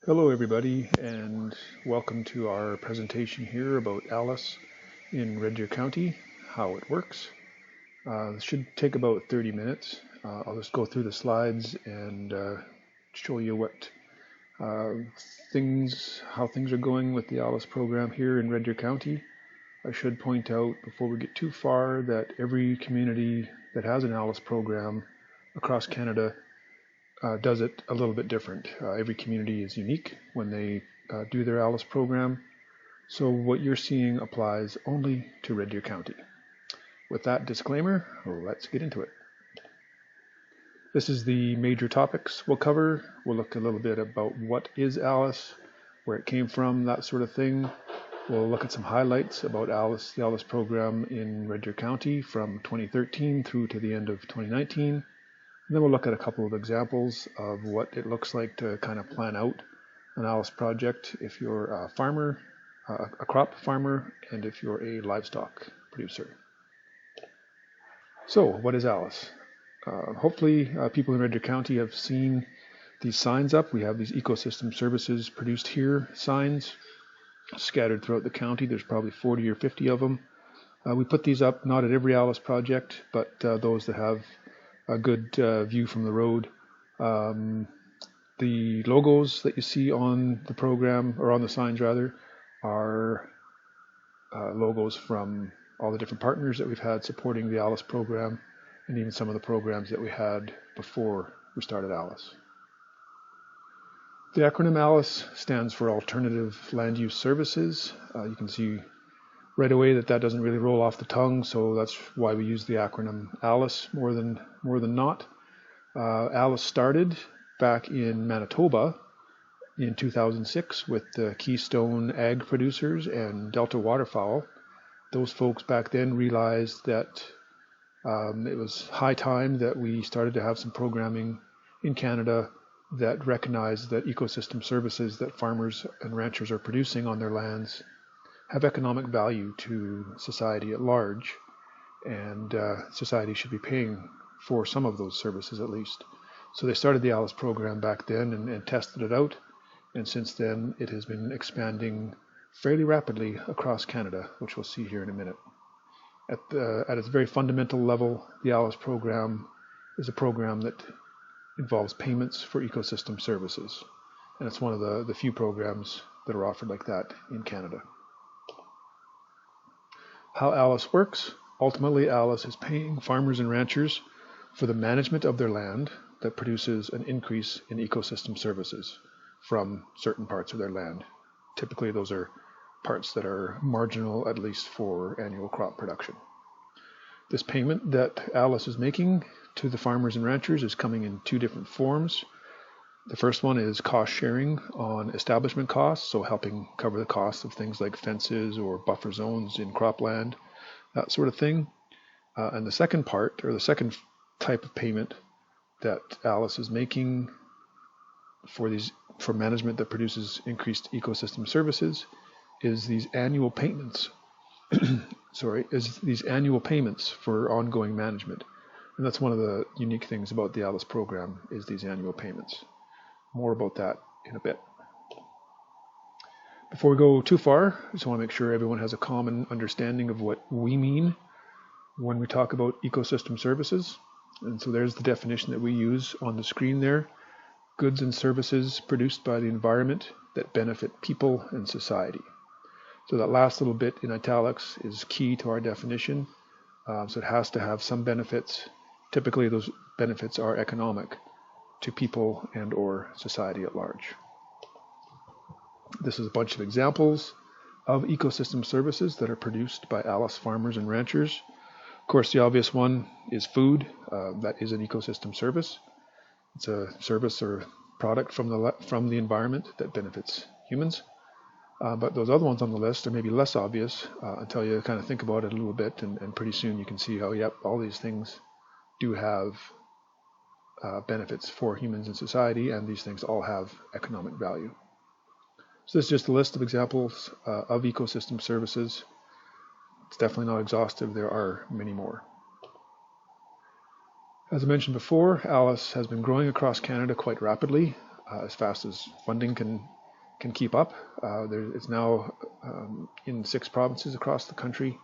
Hello everybody, and welcome to our presentation here about ALUS in Red Deer County, how it works. This should take about 30 minutes. I'll just go through the slides and show you what how things are going with the ALUS program here in Red Deer County. I should point out before we get too far that every community that has an ALUS program across Canada does it a little bit different. Every community is unique when they do their ALUS program, so what you're seeing applies only to Red Deer County. With that disclaimer, let's get into it. This is the major topics we'll cover. We'll look a little bit about what is ALUS, where it came from, that sort of thing. We'll look at some highlights about ALUS, the ALUS program in Red Deer County from 2013 through to the end of 2019. And then we'll look at a couple of examples of what it looks like to kind of plan out an ALUS project if you're a farmer, a crop farmer, and if you're a livestock producer. So what is ALUS? Hopefully people in Red Deer County have seen these signs up. We have these ecosystem services produced here signs scattered throughout the county. There's probably 40 or 50 of them. We put these up not at every ALUS project, but those that have a good view from the road. The logos that you see on the program, or on the signs rather, are logos from all the different partners that we've had supporting the ALUS program, and even some of the programs that we had before we started ALUS. The acronym ALUS stands for Alternative Land Use Services. You can see right away that doesn't really roll off the tongue, so that's why we use the acronym ALUS more than not. ALUS started back in Manitoba in 2006 with the Keystone Ag Producers and Delta Waterfowl. Those folks back then realized that it was high time that we started to have some programming in Canada that recognized that ecosystem services that farmers and ranchers are producing on their lands have economic value to society at large, and society should be paying for some of those services at least. So they started the ALUS program back then and tested it out, and since then it has been expanding fairly rapidly across Canada, which we'll see here in a minute. At its very fundamental level, the ALUS program is a program that involves payments for ecosystem services, and it's one of the few programs that are offered like that in Canada. How ALUS works. Ultimately, ALUS is paying farmers and ranchers for the management of their land that produces an increase in ecosystem services from certain parts of their land. Typically, those are parts that are marginal, at least for annual crop production. This payment that ALUS is making to the farmers and ranchers is coming in two different forms. The first one is cost sharing on establishment costs, so helping cover the costs of things like fences or buffer zones in cropland, that sort of thing. And the second part, or the second type of payment that ALUS is making for management that produces increased ecosystem services, is these annual payments. These annual payments for ongoing management. And that's one of the unique things about the ALUS program, is these annual payments. More about that in a bit. Before we go too far, I just want to make sure everyone has a common understanding of what we mean when we talk about ecosystem services. And so there's the definition that we use on the screen there. Goods and services produced by the environment that benefit people and society. So that last little bit in italics is key to our definition. So it has to have some benefits. Typically those benefits are economic to people and or society at large. This is a bunch of examples of ecosystem services that are produced by ALUS farmers and ranchers. Of course, the obvious one is food. That is an ecosystem service. It's a service or product from the environment that benefits humans. But those other ones on the list are maybe less obvious until you kind of think about it a little bit, and pretty soon you can see how, yep, all these things do have benefits for humans and society, and these things all have economic value. So this is just a list of examples of ecosystem services. It's definitely not exhaustive. There are many more. As I mentioned before, ALUS has been growing across Canada quite rapidly. as fast as funding can keep up. It's now in 6 provinces across the country,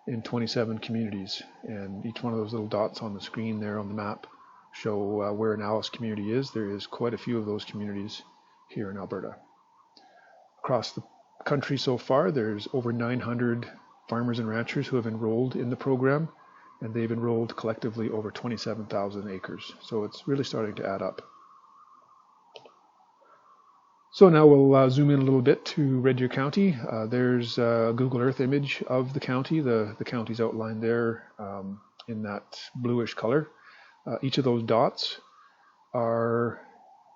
in 27 communities, and each one of those little dots on the screen there on the map show where an ALUS community is. There is quite a few of those communities here in Alberta. Across the country so far, there's over 900 farmers and ranchers who have enrolled in the program, and they've enrolled collectively over 27,000 acres. So it's really starting to add up. So now we'll zoom in a little bit to Red Deer County. There's a Google Earth image of the county. The county's outlined there in that bluish color. Each of those dots are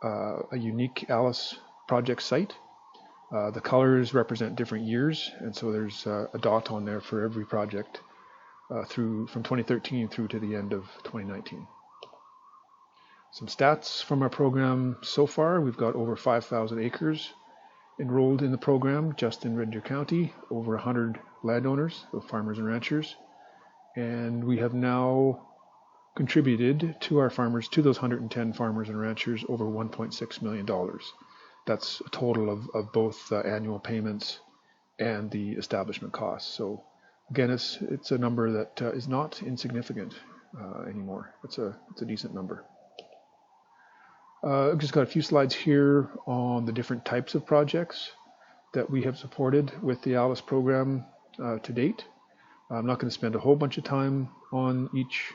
a unique ALUS project site. The colors represent different years, and so there's a dot on there for every project from 2013 through to the end of 2019. Some stats from our program so far: we've got over 5,000 acres enrolled in the program just in Red Deer County, over 100 landowners, so farmers and ranchers, and we have now contributed to our farmers, to those 110 farmers and ranchers, over $1.6 million. That's a total of both annual payments and the establishment costs. So again, it's a number that is not insignificant anymore. It's a decent number. I've just got a few slides here on the different types of projects that we have supported with the ALUS program to date. I'm not going to spend a whole bunch of time on each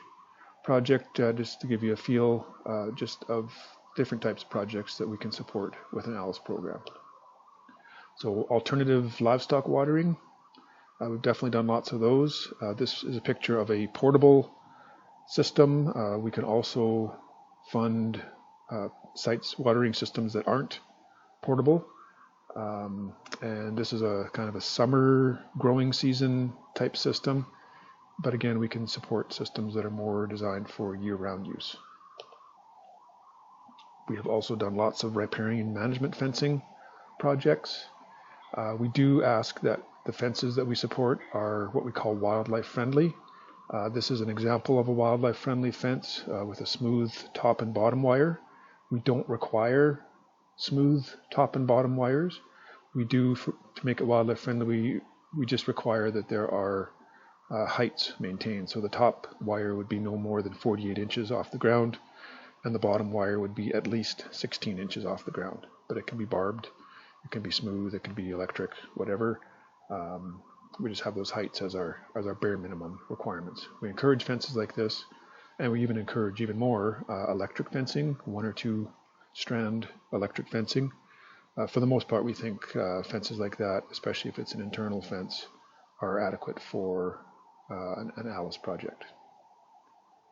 project, just to give you a feel just of different types of projects that we can support with an ALUS program. So alternative livestock watering, we've definitely done lots of those. This is a picture of a portable system. We can also fund watering systems that aren't portable. And this is a kind of a summer growing season type system. But again, we can support systems that are more designed for year-round use. We have also done lots of riparian and management fencing projects. We do ask that the fences that we support are what we call wildlife friendly. This is an example of a wildlife friendly fence with a smooth top and bottom wire. We don't require smooth top and bottom wires. We do, to make it wildlife friendly, we just require that there are heights maintained. So the top wire would be no more than 48 inches off the ground, and the bottom wire would be at least 16 inches off the ground. But it can be barbed, it can be smooth, it can be electric, whatever. We just have those heights as our bare minimum requirements. We encourage fences like this, and we even encourage even more electric fencing, 1 or 2 strand electric fencing. For the most part, we think fences like that, especially if it's an internal fence, are adequate for an ALUS project.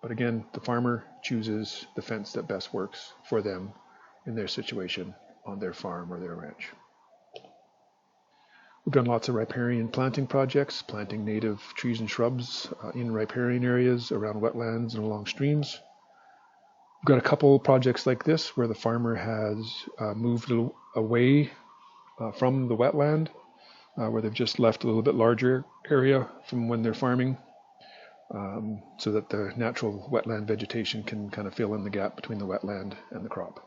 But again, the farmer chooses the fence that best works for them in their situation on their farm or their ranch. We've done lots of riparian planting projects, planting native trees and shrubs in riparian areas around wetlands and along streams. We've got a couple projects like this where the farmer has moved away from the wetland, where they've just left a little bit larger area from when they're farming, so that the natural wetland vegetation can kind of fill in the gap between the wetland and the crop.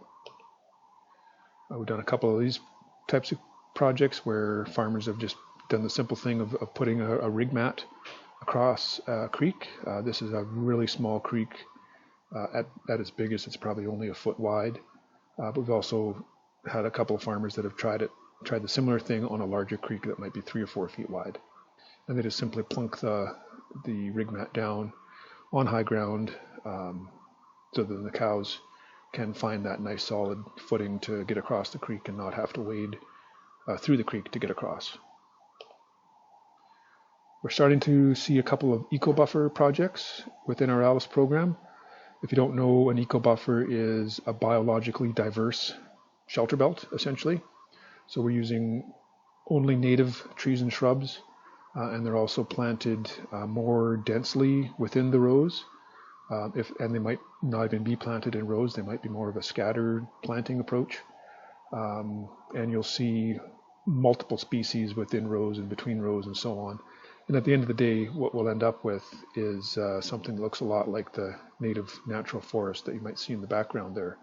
We've done a couple of these types of projects where farmers have just done the simple thing of putting a rig mat across a creek. This is a really small creek. At its biggest, it's probably only a foot wide. But we've also had a couple of farmers that have tried the similar thing on a larger creek that might be 3 or 4 feet wide. And they just simply plunk the rig mat down on high ground, so that the cows can find that nice solid footing to get across the creek and not have to wade through the creek to get across. We're starting to see a couple of eco-buffer projects within our ALUS program. If you don't know, an eco-buffer is a biologically diverse shelter belt, essentially. So we're using only native trees and shrubs, and they're also planted more densely within the rows. And they might not even be planted in rows, they might be more of a scattered planting approach. And you'll see multiple species within rows and between rows and so on. And at the end of the day, what we'll end up with is something that looks a lot like the native natural forest that you might see in the background there.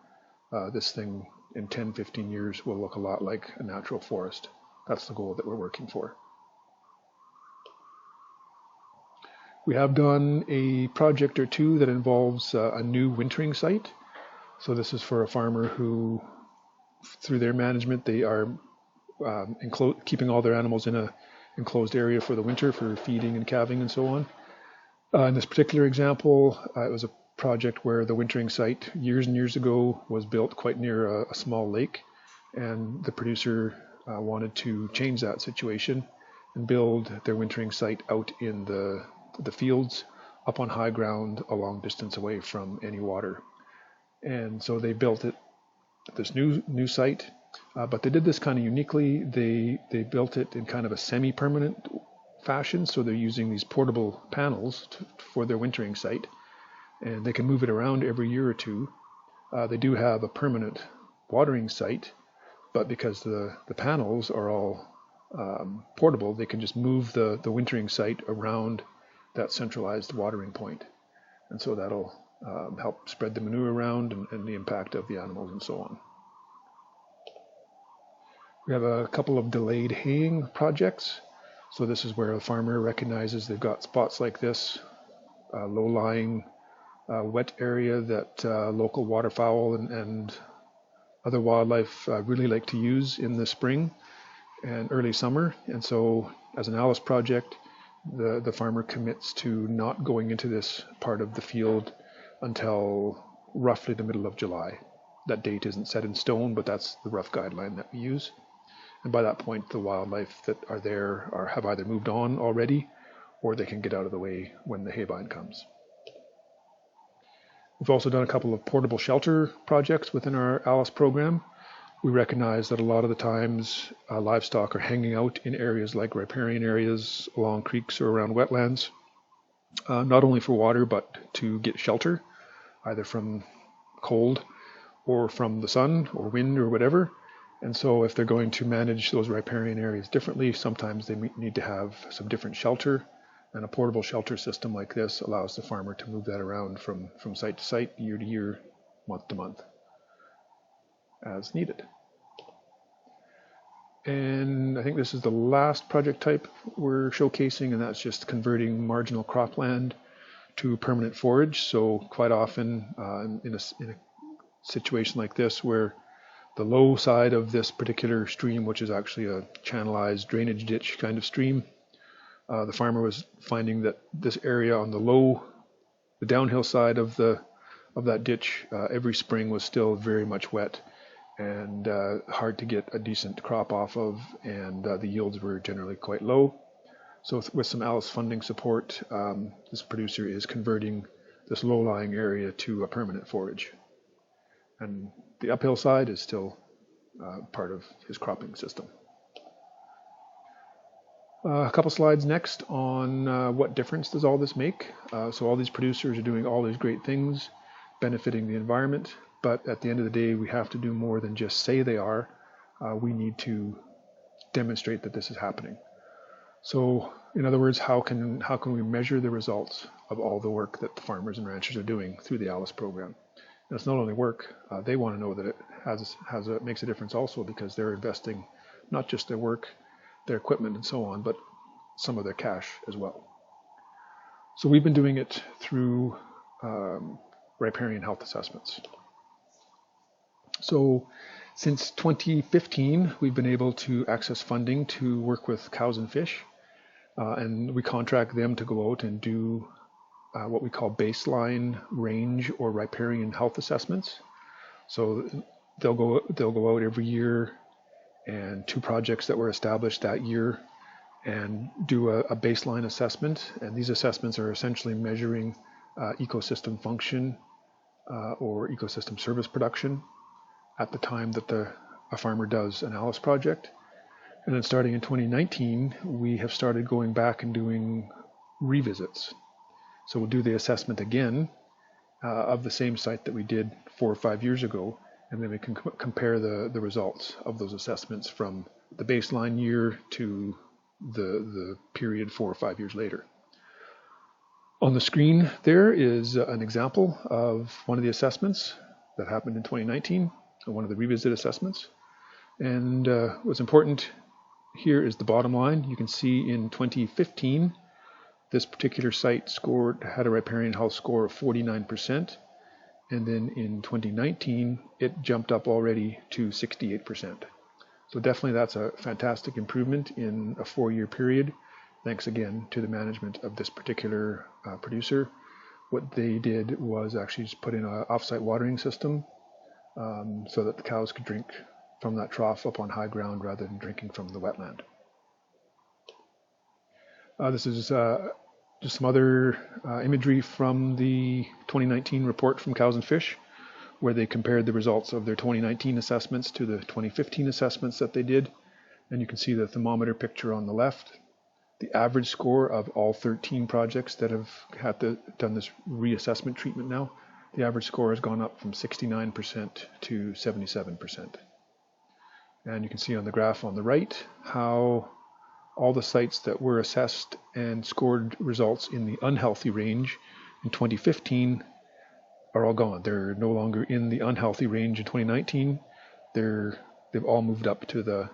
This thing in 10, 15 years will look a lot like a natural forest. That's the goal that we're working for. We have done a project or two that involves a new wintering site. So this is for a farmer who, through their management, they are keeping all their animals in a enclosed area for the winter for feeding and calving and so on. In this particular example, it was a project where the wintering site years and years ago was built quite near a small lake, and the producer wanted to change that situation and build their wintering site out in the fields up on high ground a long distance away from any water. And so they built this new site, but they did this kind of uniquely. They built it in kind of a semi-permanent fashion, so they're using these portable panels for their wintering site, and they can move it around every year or two. They do have a permanent watering site, but because the panels are all portable, they can just move the wintering site around that centralized watering point. And so that'll help spread the manure around and the impact of the animals and so on. We have a couple of delayed haying projects. So this is where a farmer recognizes they've got spots like this, low-lying wet area that local waterfowl and other wildlife really like to use in the spring and early summer. And so as an ALUS project, the farmer commits to not going into this part of the field until roughly the middle of July. That date isn't set in stone, but that's the rough guideline that we use. And by that point, the wildlife that are there have either moved on already, or they can get out of the way when the haybine comes. We've also done a couple of portable shelter projects within our ALUS program. We recognize that a lot of the times livestock are hanging out in areas like riparian areas, along creeks or around wetlands, not only for water, but to get shelter, either from cold or from the sun or wind or whatever. And so if they're going to manage those riparian areas differently, sometimes they need to have some different shelter. And a portable shelter system like this allows the farmer to move that around from site to site, year to year, month to month, as needed. And I think this is the last project type we're showcasing, and that's just converting marginal cropland to permanent forage. So quite often in a situation like this, where the low side of this particular stream, which is actually a channelized drainage ditch kind of stream, the farmer was finding that this area on the downhill side of that ditch, every spring was still very much wet and hard to get a decent crop off of, and the yields were generally quite low. So with some ALUS funding support, this producer is converting this low-lying area to a permanent forage. And the uphill side is still part of his cropping system. A couple slides next on what difference does all this make. So all these producers are doing all these great things, benefiting the environment, but at the end of the day, we have to do more than just say they are. We need to demonstrate that this is happening. So in other words, how can we measure the results of all the work that the farmers and ranchers are doing through the ALUS program? And it's not only work, they want to know that it makes a difference also, because they're investing not just their work, their equipment and so on, but some of their cash as well. So we've been doing it through riparian health assessments. So since 2015, we've been able to access funding to work with cows and fish, and we contract them to go out and do what we call baseline range or riparian health assessments. So they'll go out every year, and 2 projects that were established that year, and do a baseline assessment. And these assessments are essentially measuring ecosystem function or ecosystem service production at the time that a farmer does an ALUS project. And then starting in 2019, we have started going back and doing revisits. So we'll do the assessment again of the same site that we did 4 or 5 years ago, and then we can compare the results of those assessments from the baseline year to the period 4 or 5 years later. On the screen there is an example of one of the assessments that happened in 2019. one of the revisit assessments. And what's important here is the bottom line. You can see in 2015, this particular site had a riparian health score of 49%. And then in 2019, it jumped up already to 68%. So definitely that's a fantastic improvement in a 4-year period. Thanks again to the management of this particular producer. What they did was actually just put in an off-site watering system so that the cows could drink from that trough up on high ground rather than drinking from the wetland. This is just some other imagery from the 2019 report from Cows and Fish, where they compared the results of their 2019 assessments to the 2015 assessments that they did. And you can see the thermometer picture on the left. The average score of all 13 projects that have done this reassessment treatment now, the average score has gone up from 69% to 77%. And you can see on the graph on the right how all the sites that were assessed and scored results in the unhealthy range in 2015 are all gone. They're no longer in the unhealthy range in 2019. They've all moved up to the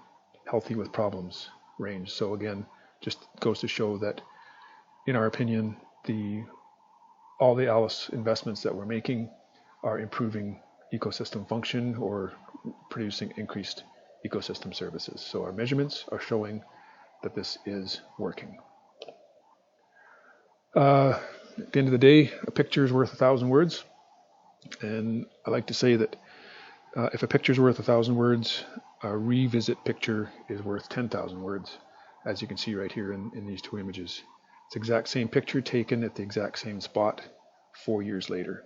healthy with problems range. So again, just goes to show that, in our opinion, all the ALUS investments that we're making are improving ecosystem function or producing increased ecosystem services. So our measurements are showing that this is working. At the end of the day, a picture is worth 1,000 words. And I like to say that if a picture is worth 1,000 words, a revisit picture is worth 10,000 words, as you can see right here in these two images. It's the exact same picture taken at the exact same spot 4 years later.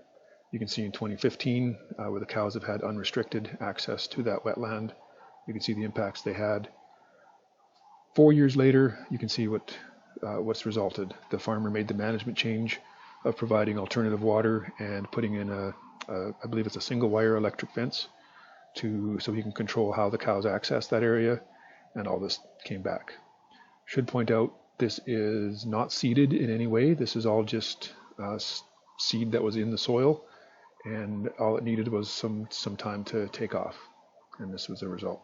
You can see in 2015 where the cows have had unrestricted access to that wetland. You can see the impacts they had. 4 years later, you can see what's resulted. The farmer made the management change of providing alternative water and putting in I believe it's a single wire electric fence so he can control how the cows access that area, and all this came back. Should point out, this is not seeded in any way. This is all just seed that was in the soil, and all it needed was some time to take off, and this was the result.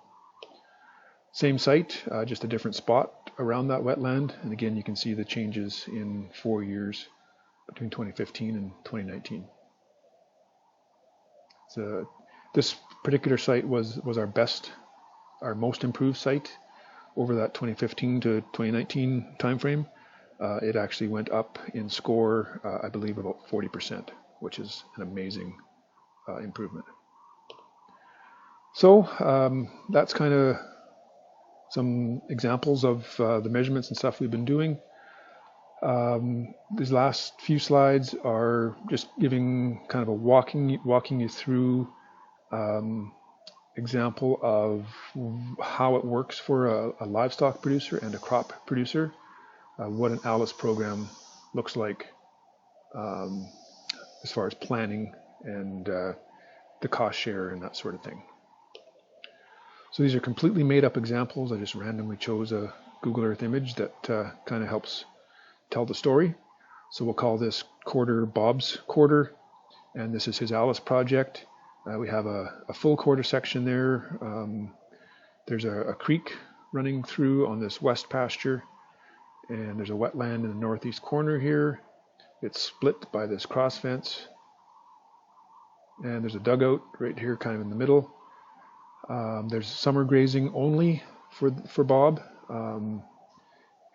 Same site, just a different spot around that wetland, and again you can see the changes in 4 years between 2015 and 2019. So this particular site was our most improved site over that 2015 to 2019 timeframe. It actually went up in score, I believe, about 40%, which is an amazing improvement. So that's kind of some examples of the measurements and stuff we've been doing. These last few slides are just giving kind of a walking you through example of how it works for a livestock producer and a crop producer, what an ALUS program looks like as far as planning and the cost share and that sort of thing. So these are completely made up examples. I just randomly chose a Google Earth image that kind of helps tell the story. So we'll call this quarter Bob's quarter, and this is his ALUS project. We have a full quarter section there. There's a creek running through on this west pasture, and there's a wetland in the northeast corner here. It's split by this cross fence, and there's a dugout right here kind of in the middle. There's summer grazing only for Bob.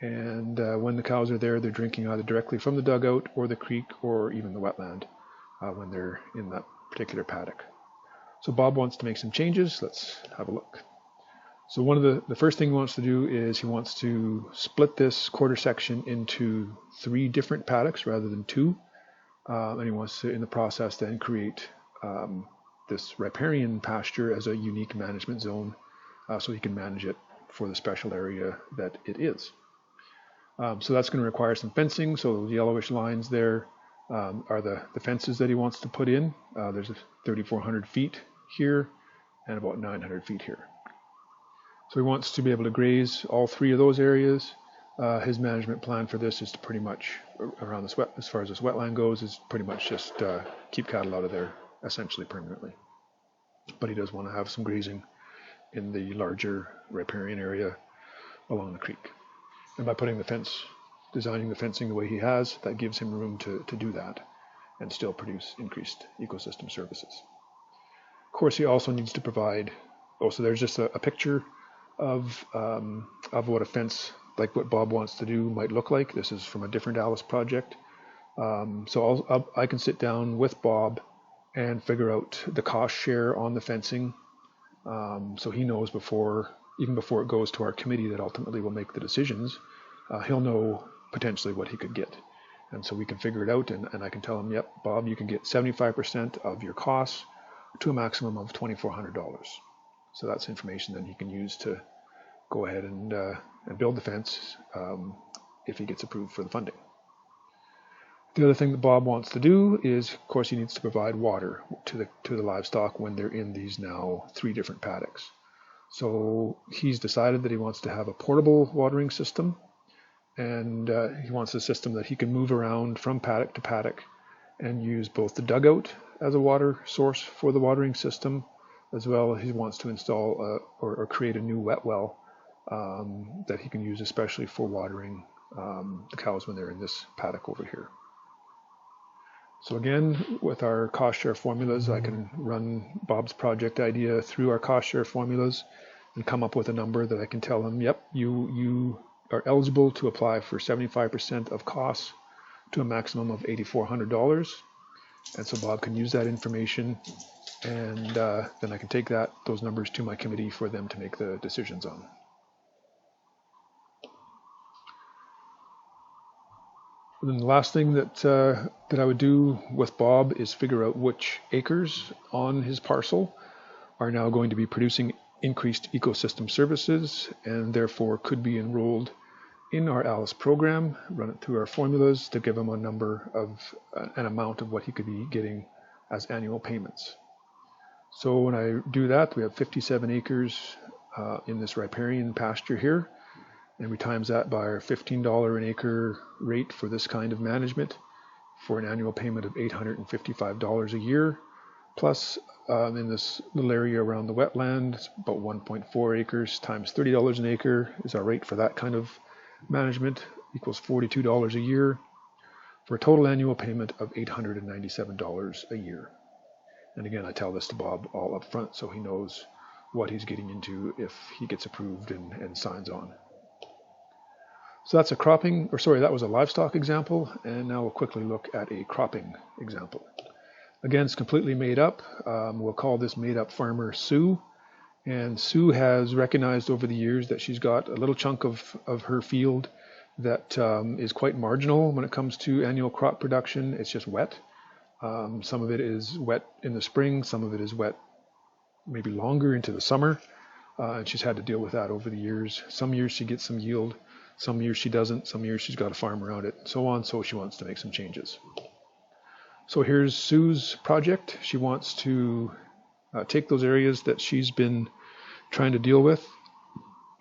And when the cows are there, they're drinking either directly from the dugout or the creek or even the wetland when they're in that particular paddock. So Bob wants to make some changes. Let's have a look. So one of the first thing he wants to do is he wants to split this quarter section into 3 different paddocks rather than 2. And he wants to, in the process, then create this riparian pasture as a unique management zone so he can manage it for the special area that it is. So that's going to require some fencing. So those yellowish lines there are the fences that he wants to put in. There's 3,400 feet here and about 900 feet here. So he wants to be able to graze all 3 of those areas. His management plan for this is to pretty much, around this as far as this wetland goes, is pretty much just keep cattle out of there essentially permanently. but he does want to have some grazing in the larger riparian area along the creek. And by putting the fence, designing the fencing the way he has, that gives him room to do that and still produce increased ecosystem services. Of course, he also needs to provide, so there's just a picture of what a fence, like what Bob wants to do, might look like. This is from a different ALUS project. So I can sit down with Bob and figure out the cost share on the fencing. So he knows even before it goes to our committee that ultimately will make the decisions, he'll know potentially what he could get. And so we can figure it out, and I can tell him, yep, Bob, you can get 75% of your costs to a maximum of $2,400. So that's information that he can use to go ahead and build the fence if he gets approved for the funding. The other thing that Bob wants to do is, of course, he needs to provide water to the livestock when they're in these now 3 different paddocks. So he's decided that he wants to have a portable watering system, and he wants a system that he can move around from paddock to paddock and use both the dugout as a water source for the watering system, as well as he wants to install or create a new wet well that he can use especially for watering the cows when they're in this paddock over here. So again, with our cost share formulas, I can run Bob's project idea through our cost share formulas and come up with a number that I can tell him, yep, you are eligible to apply for 75% of costs to a maximum of $8,400. And so Bob can use that information, and then I can take those numbers to my committee for them to make the decisions on. And then the last thing that I would do with Bob is figure out which acres on his parcel are now going to be producing increased ecosystem services and therefore could be enrolled in our ALUS program, run it through our formulas to give him a number of an amount of what he could be getting as annual payments. So when I do that, we have 57 acres in this riparian pasture here. And we times that by our $15 an acre rate for this kind of management for an annual payment of $855 a year. Plus, in this little area around the wetland, it's about 1.4 acres times $30 an acre is our rate for that kind of management, equals $42 a year, for a total annual payment of $897 a year. And again, I tell this to Bob all up front so he knows what he's getting into if he gets approved and signs on. So that's that was a livestock example, and now we'll quickly look at a cropping example. Again, it's completely made up. We'll call this made up farmer Sue. And Sue has recognized over the years that she's got a little chunk of her field that is quite marginal when it comes to annual crop production. It's just wet. Some of it is wet in the spring, some of it is wet maybe longer into the summer. And she's had to deal with that over the years. Some years she gets some yield. Some years she doesn't, some years she's got a farm around it, and so on, so she wants to make some changes. So here's Sue's project. She wants to take those areas that she's been trying to deal with,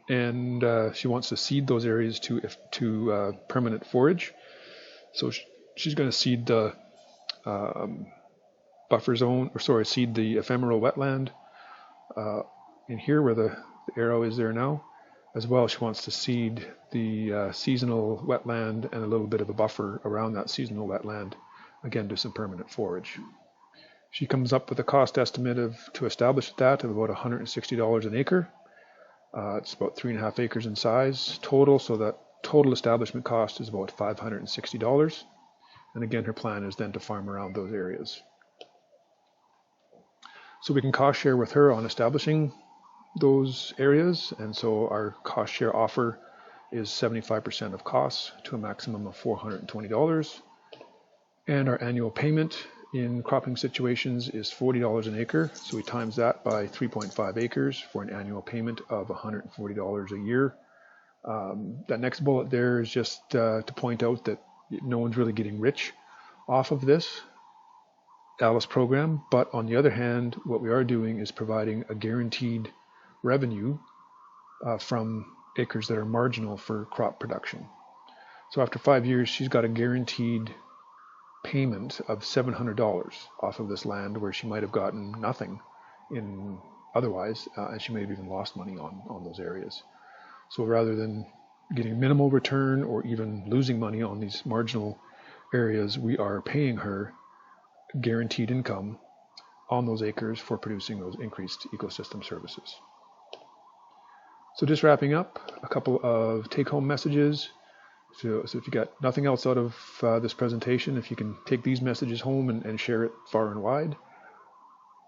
and she wants to seed those areas to permanent forage. So she's going to seed the seed the ephemeral wetland in here where the arrow is there now. As well, she wants to seed the seasonal wetland and a little bit of a buffer around that seasonal wetland, again, do some permanent forage. She comes up with a cost estimate to establish that of about $160 an acre. It's about 3.5 acres in size total, so that total establishment cost is about $560. And again, her plan is then to farm around those areas. So we can cost share with her on establishing those areas, and so our cost share offer is 75% of costs to a maximum of $420, and our annual payment in cropping situations is $40 an acre, so we times that by 3.5 acres for an annual payment of $140 a year. That next bullet there is just to point out that no one's really getting rich off of this ALUS program, but on the other hand, what we are doing is providing a guaranteed revenue from acres that are marginal for crop production. So after 5 years, she's got a guaranteed payment of $700 off of this land where she might have gotten nothing in otherwise, and she may have even lost money on those areas. So rather than getting minimal return or even losing money on these marginal areas, we are paying her guaranteed income on those acres for producing those increased ecosystem services. So just wrapping up, a couple of take-home messages. So if you got nothing else out of this presentation, if you can take these messages home and share it far and wide.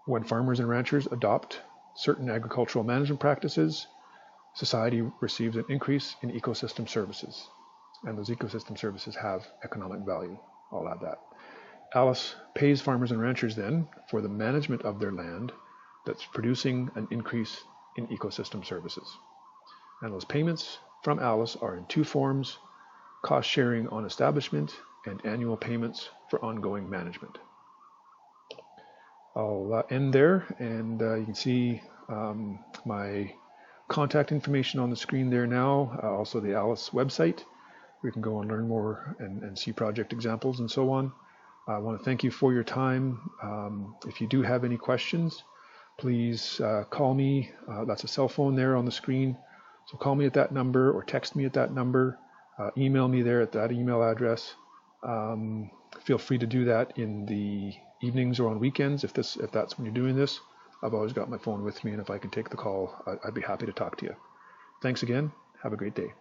When farmers and ranchers adopt certain agricultural management practices, society receives an increase in ecosystem services. And those ecosystem services have economic value. I'll add that. ALUS pays farmers and ranchers then for the management of their land that's producing an increase in ecosystem services. And those payments from ALUS are in two forms: cost sharing on establishment and annual payments for ongoing management. I'll end there, and you can see my contact information on the screen there now, also the ALUS website, where you can go and learn more and see project examples and so on. I want to thank you for your time. If you do have any questions, please call me. That's a cell phone there on the screen. So call me at that number or text me at that number. Email me there at that email address. Feel free to do that in the evenings or on weekends if that's when you're doing this. I've always got my phone with me, and if I can take the call, I'd be happy to talk to you. Thanks again. Have a great day.